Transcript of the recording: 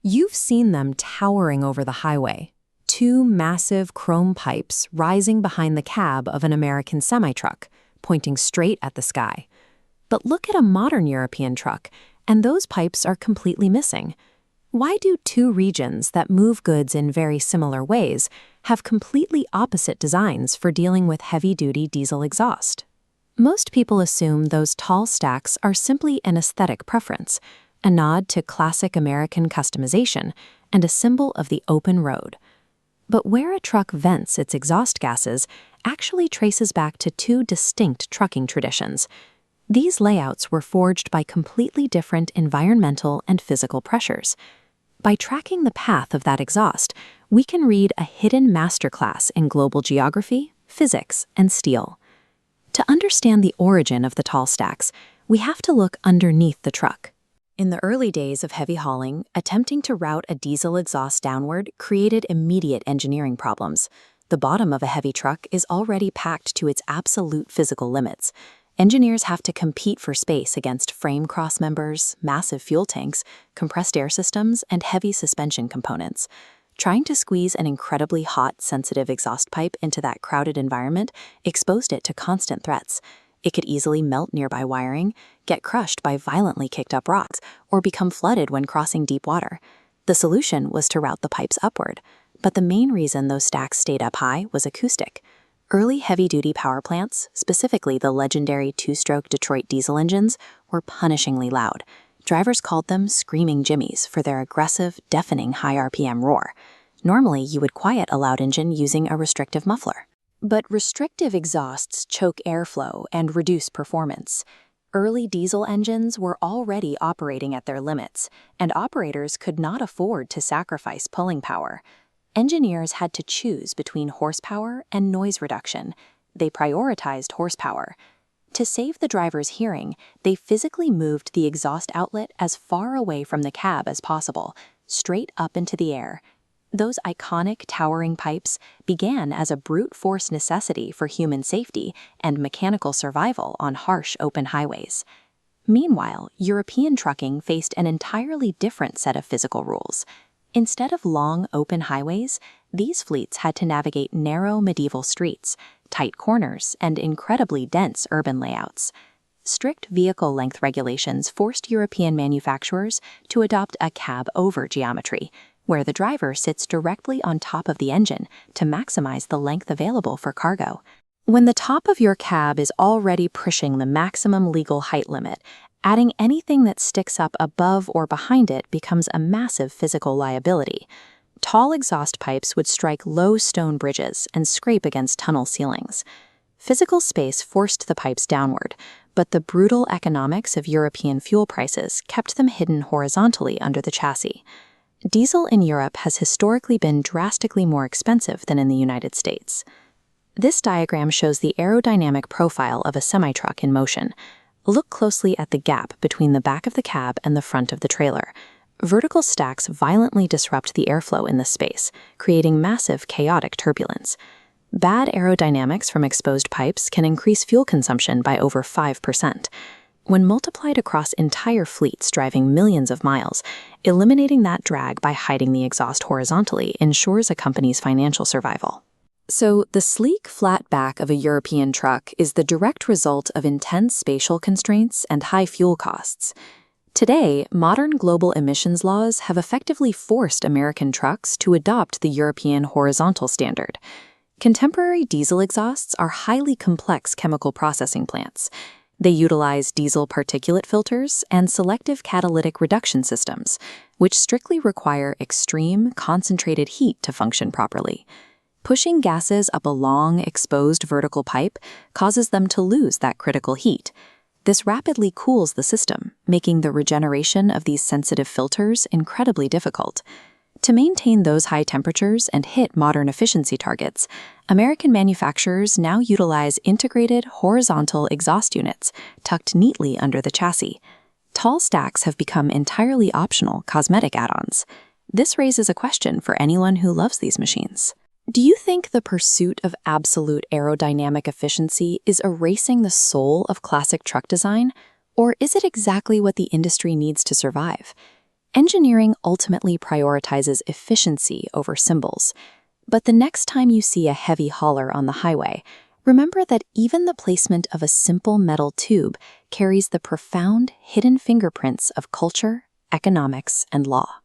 You've seen them towering over the highway, two massive chrome pipes rising behind the cab of an American semi-truck, pointing straight at the sky. But look at a modern European truck, and those pipes are completely missing. Why do two regions that move goods in very similar ways have completely opposite designs for dealing with heavy-duty diesel exhaust? Most people assume those tall stacks are simply an aesthetic preference, a nod to classic American customization, and a symbol of the open road. But where a truck vents its exhaust gases actually traces back to two distinct trucking traditions. These layouts were forged by completely different environmental and physical pressures. By tracking the path of that exhaust, we can read a hidden masterclass in global geography, physics, and steel. To understand the origin of the tall stacks, we have to look underneath the truck. In the early days of heavy hauling, attempting to route a diesel exhaust downward created immediate engineering problems. The bottom of a heavy truck is already packed to its absolute physical limits. Engineers have to compete for space against frame crossmembers, massive fuel tanks, compressed air systems, and heavy suspension components. Trying to squeeze an incredibly hot, sensitive exhaust pipe into that crowded environment exposed it to constant threats. It could easily melt nearby wiring, get crushed by violently kicked up rocks, or become flooded when crossing deep water. The solution was to route the pipes upward, but the main reason those stacks stayed up high was acoustic. Early heavy-duty power plants, specifically the legendary two-stroke Detroit diesel engines, were punishingly loud. Drivers called them screaming jimmies for their aggressive, deafening high RPM roar. Normally, you would quiet a loud engine using a restrictive muffler. But restrictive exhausts choke airflow and reduce performance. Early diesel engines were already operating at their limits, and operators could not afford to sacrifice pulling power. Engineers had to choose between horsepower and noise reduction. They prioritized horsepower. To save the driver's hearing, they physically moved the exhaust outlet as far away from the cab as possible, straight up into the air. Those iconic towering pipes began as a brute force necessity for human safety and mechanical survival on harsh open highways. Meanwhile, European trucking faced an entirely different set of physical rules. Instead of long open highways, these fleets had to navigate narrow medieval streets, tight corners, and incredibly dense urban layouts. Strict vehicle length regulations forced European manufacturers to adopt a cab-over geometry, where the driver sits directly on top of the engine to maximize the length available for cargo. When the top of your cab is already pushing the maximum legal height limit, adding anything that sticks up above or behind it becomes a massive physical liability. Tall exhaust pipes would strike low stone bridges and scrape against tunnel ceilings. Physical space forced the pipes downward, but the brutal economics of European fuel prices kept them hidden horizontally under the chassis. Diesel in Europe has historically been drastically more expensive than in the United States. This diagram shows the aerodynamic profile of a semi-truck in motion. Look closely at the gap between the back of the cab and the front of the trailer. Vertical stacks violently disrupt the airflow in this space, creating massive chaotic turbulence. Bad aerodynamics from exposed pipes can increase fuel consumption by over 5%. When multiplied across entire fleets driving millions of miles, eliminating that drag by hiding the exhaust horizontally ensures a company's financial survival. So, the sleek, flat back of a European truck is the direct result of intense spatial constraints and high fuel costs. Today, modern global emissions laws have effectively forced American trucks to adopt the European horizontal standard. Contemporary diesel exhausts are highly complex chemical processing plants. They utilize diesel particulate filters and selective catalytic reduction systems, which strictly require extreme, concentrated heat to function properly. Pushing gases up a long, exposed vertical pipe causes them to lose that critical heat. This rapidly cools the system, making the regeneration of these sensitive filters incredibly difficult. To maintain those high temperatures and hit modern efficiency targets, American manufacturers now utilize integrated horizontal exhaust units tucked neatly under the chassis. Tall stacks have become entirely optional cosmetic add-ons. This raises a question for anyone who loves these machines. Do you think the pursuit of absolute aerodynamic efficiency is erasing the soul of classic truck design, or is it exactly what the industry needs to survive? Engineering ultimately prioritizes efficiency over symbols. But the next time you see a heavy hauler on the highway, remember that even the placement of a simple metal tube carries the profound hidden fingerprints of culture, economics, and law.